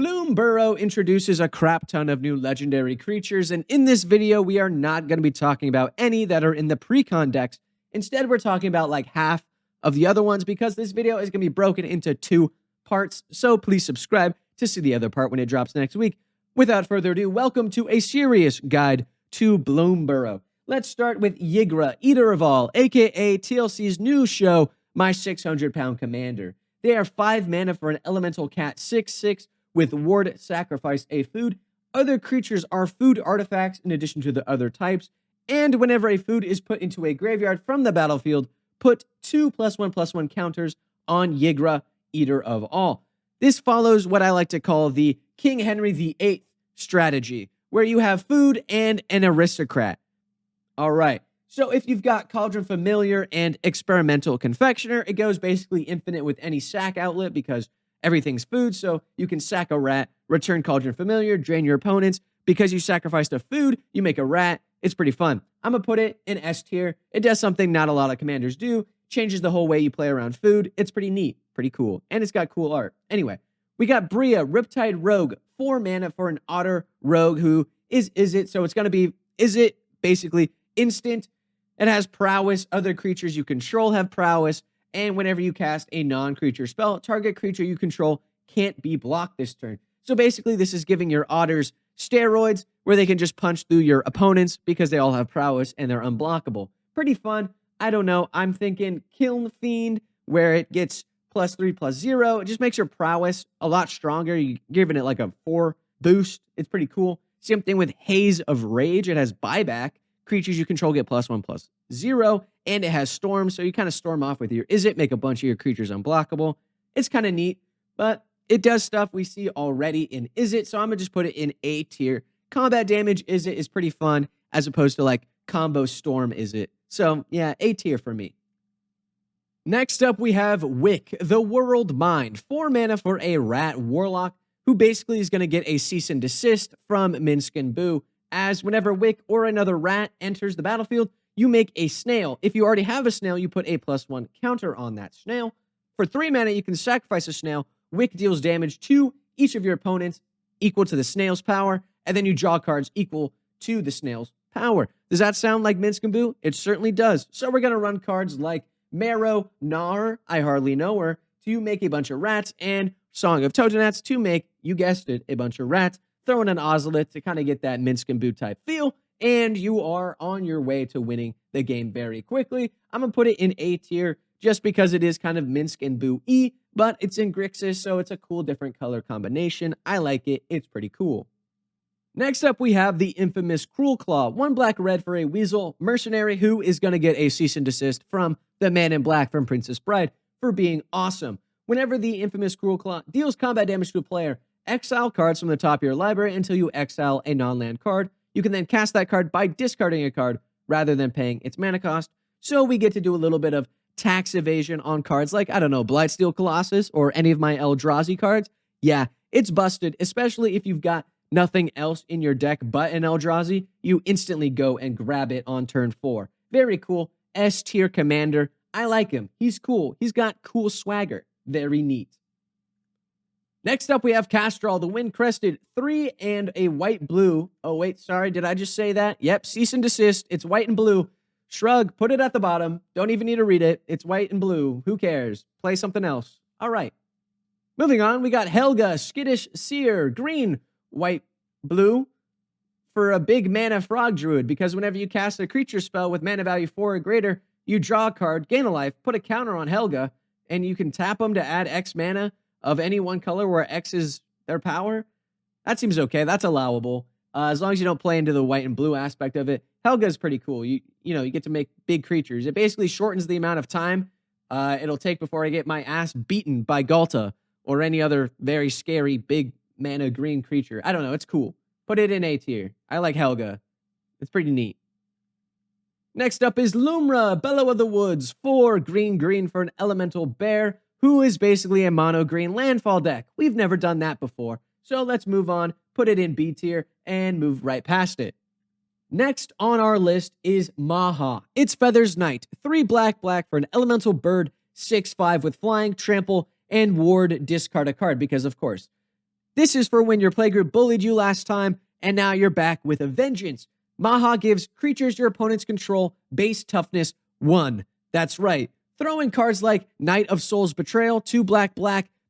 Bloomburrow introduces a crap ton of new legendary creatures, and in this video, we are not going to be talking about any that are in the pre-con decks. Instead, we're talking about like half of the other ones because this video is going to be broken into 2 parts, so please subscribe to see the other part when it drops next week. Without further ado, welcome to a serious guide to Bloomburrow. Let's start with Ygra, Eater of All, aka TLC's new show, My 600-Pound Commander. They are 5 mana for an elemental cat 6/6 with ward, sacrifice a food. Other creatures are food artifacts in addition to the other types, and whenever a food is put into a graveyard from the battlefield, put 2 +1/+1 counters on Ygra, Eater of All. This follows what I like to call the King Henry VIII strategy, where you have food and an aristocrat. All right, so if you've got Cauldron Familiar and Experimental Confectioner, it goes basically infinite with any sack outlet because everything's food, so you can sack a rat, return Cauldron Familiar, drain your opponents. Because you sacrificed a food, you make a rat. It's pretty fun. I'm going to put it in S tier. It does something not a lot of commanders do. Changes the whole way you play around food. It's pretty neat, pretty cool, and it's got cool art. Anyway, we got Bria, Riptide Rogue, 4 mana for an Otter Rogue who is it, so it's going to be, is it basically instant. It has prowess. Other creatures you control have prowess. And whenever you cast a non-creature spell, target creature you control can't be blocked this turn. So basically, this is giving your otters steroids where they can just punch through your opponents because they all have prowess and they're unblockable. Pretty fun. I don't know. I'm thinking Kiln Fiend, where it gets +3/+0. It just makes your prowess a lot stronger. You're giving it like a 4 boost. It's pretty cool. Same thing with Haze of Rage. It has buyback. Creatures you control get +1/+0, and it has Storm, so you kind of storm off with your Izzet, make a bunch of your creatures unblockable. It's kind of neat, but it does stuff we see already in Izzet, so I'm going to just put it in A tier. Combat damage Izzet is pretty fun, as opposed to like combo Storm Izzet. So yeah, A tier for me. Next up, we have Wick, the Whorled Mind. 4 mana for a rat warlock, who basically is going to get a cease and desist from Minsk and Boo, as whenever Wick or another rat enters the battlefield, you make a snail. If you already have a snail, you put a +1 counter on that snail. For 3 mana, you can sacrifice a snail. Wick deals damage to each of your opponents equal to the snail's power, and then you draw cards equal to the snail's power. Does that sound like Minsk and Boo? It certainly does. So we're going to run cards like Marrow, Gnar, I hardly know her, to make a bunch of rats, and Song of Totenats to make, you guessed it, a bunch of rats. Throw in an Ozolith to kind of get that Minsk and Boo type feel, and you are on your way to winning the game very quickly. I'm going to put it in A tier just because it is kind of Minsk and Boo-y, but it's in Grixis, so it's a cool different color combination. I like it. It's pretty cool. Next up, we have the Infamous Cruelclaw. 1 black-red for a Weasel Mercenary who is going to get a cease and desist from the Man in Black from Princess Bride for being awesome. Whenever the Infamous Cruelclaw deals combat damage to a player, exile cards from the top of your library until you exile a non-land card. You can then cast that card by discarding a card rather than paying its mana cost. So we get to do a little bit of tax evasion on cards like, I don't know, Blightsteel Colossus or any of my Eldrazi cards. Yeah, it's busted, especially if you've got nothing else in your deck but an Eldrazi. You instantly go and grab it on turn 4. Very cool. S tier commander. I like him. He's cool. He's got cool swagger. Very neat. Next up, we have Kastral, the Windcrested, 3 and a white-blue. Oh, wait, sorry, did I just say that? Yep, cease and desist. It's white and blue. Shrug, put it at the bottom. Don't even need to read it. It's white and blue. Who cares? Play something else. All right. Moving on, we got Helga, Skittish, Seer, green, white, blue, for a big mana frog druid, because whenever you cast a creature spell with mana value 4 or greater, you draw a card, gain a life, put a counter on Helga, and you can tap them to add X mana of any one color where X is their power. That seems okay. That's allowable. As long as you don't play into the white and blue aspect of it. Helga's pretty cool. You get to make big creatures. It basically shortens the amount of time it'll take before I get my ass beaten by Galta or any other very scary big mana green creature. I don't know. It's cool. Put it in A tier. I like Helga. It's pretty neat. Next up is Lumra, Bellow of the Woods, 4 green for an elemental bear, who is basically a mono green landfall deck. We've never done that before. So let's move on, put it in B tier, and move right past it. Next on our list is Maha. It's Feathers Knight, 3 black for an elemental bird, 6/5 with flying, trample, and ward, discard a card, because of course. This is for when your playgroup bullied you last time, and now you're back with a vengeance. Maha gives creatures your opponents control base toughness 1. That's right. Throw in cards like Knight of Soul's Betrayal, 2 black,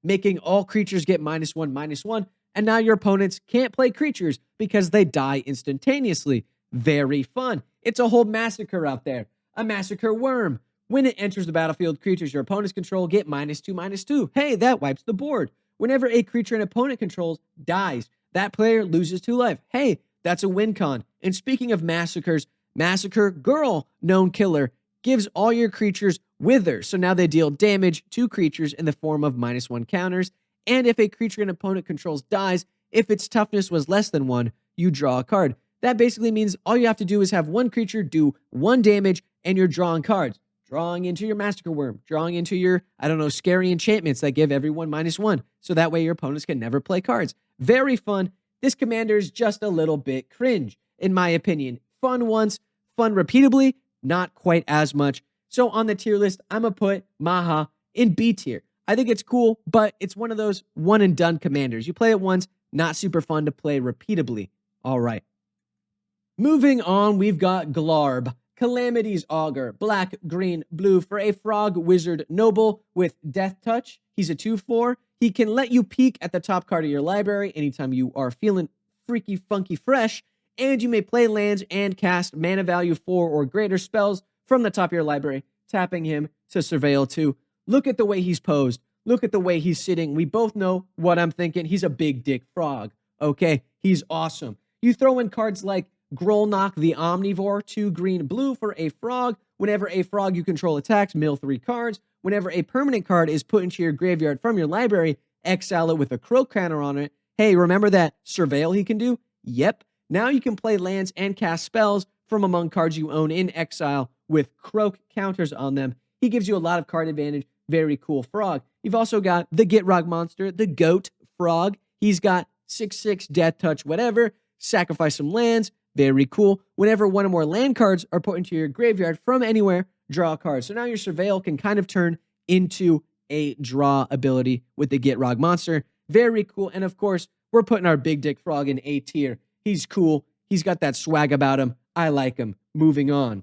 making all creatures get -1/-1, and now your opponents can't play creatures because they die instantaneously. Very fun. It's a whole massacre out there. A massacre worm. When it enters the battlefield, creatures your opponents control get -2/-2. Hey, that wipes the board. Whenever a creature an opponent controls dies, that player loses 2 life. Hey, that's a win con. And speaking of massacres, Massacre Girl, known killer, gives all your creatures wither. So now they deal damage to creatures in the form of -1 counters. And if a creature an opponent controls dies, if its toughness was less than 1, you draw a card. That basically means all you have to do is have one creature do 1 damage and you're drawing cards. Drawing into your Massacre Worm, drawing into your, scary enchantments that give everyone -1. So that way your opponents can never play cards. Very fun. This commander is just a little bit cringe, in my opinion. Fun once, fun repeatably, not quite as much. So on the tier list, I'm going to put Maha in B tier. I think it's cool, but it's one of those one and done commanders. You play it once, not super fun to play repeatably. All right. Moving on, we've got Glarb. Calamity's Augur, black, green, blue for a frog wizard noble with death touch. He's a 2/4. He can let you peek at the top card of your library anytime you are feeling freaky, funky, fresh, and you may play lands and cast mana value 4 or greater spells from the top of your library, tapping him to surveil 2. Look at the way he's posed. Look at the way he's sitting. We both know what I'm thinking. He's a big dick frog. Okay, he's awesome. You throw in cards like Grolnok the Omnivore, 2 green, blue for a frog. Whenever a frog you control attacks, mill 3 cards. Whenever a permanent card is put into your graveyard from your library, exile it with a croak counter on it. Hey, remember that surveil he can do? Yep. Now you can play lands and cast spells from among cards you own in exile with croak counters on them. He gives you a lot of card advantage. Very cool frog. You've also got the Gitrog monster, the goat frog. He's got 6/6 death touch, whatever. Sacrifice some lands. Very cool. Whenever one or more land cards are put into your graveyard from anywhere, draw a card. So now your surveil can kind of turn into a draw ability with the Gitrog monster. Very cool. And of course, we're putting our big dick frog in A tier. He's cool. He's got that swag about him. I like him. Moving on.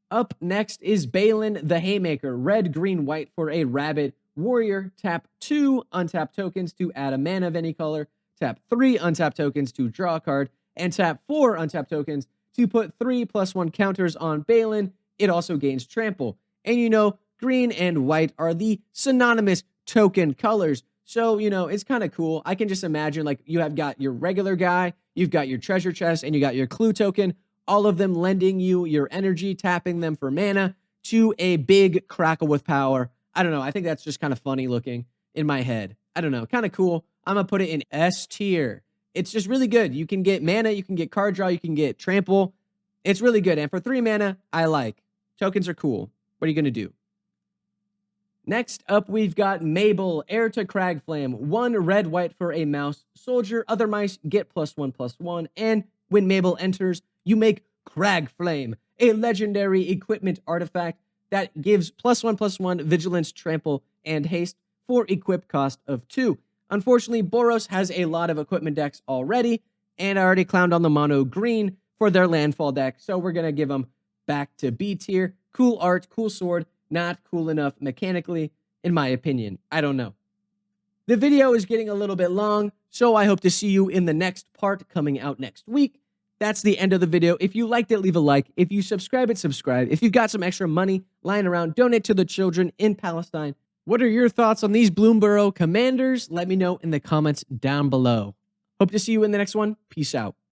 Up next is Baylen the Haymaker. Red, green, white for a rabbit warrior. Tap 2 untap tokens to add a mana of any color. Tap 3 untap tokens to draw a card. And tap 4 untap tokens to put 3/+1 counters on Baylen. It also gains trample. And green and white are the synonymous token colors. So, it's kind of cool. I can just imagine you have got your regular guy, you've got your treasure chest, and you got your clue token, all of them lending you your energy, tapping them for mana to a big crackle with power. I don't know. I think that's just kind of funny looking in my head. I don't know. Kind of cool. I'm going to put it in S tier. It's just really good. You can get mana, you can get card draw, you can get trample. It's really good. And for 3 mana, I like. Tokens are cool. What are you going to do? Next up, we've got Mabel, heir to Cragflame. 1 red, white for a mouse soldier. Other mice get +1/+1. And when Mabel enters, you make Cragflame, a legendary equipment artifact that gives +1/+1 vigilance, trample, and haste for equip cost of 2. Unfortunately, Boros has a lot of equipment decks already, and I already clowned on the mono green for their landfall deck, so we're going to give them back to B tier. Cool art, cool sword, not cool enough mechanically, in my opinion. I don't know. The video is getting a little bit long, so I hope to see you in the next part coming out next week. That's the end of the video. If you liked it, leave a like. If you subscribe, subscribe. If you've got some extra money lying around, donate to the children in Palestine. What are your thoughts on these Bloomburrow commanders? Let me know in the comments down below. Hope to see you in the next one. Peace out.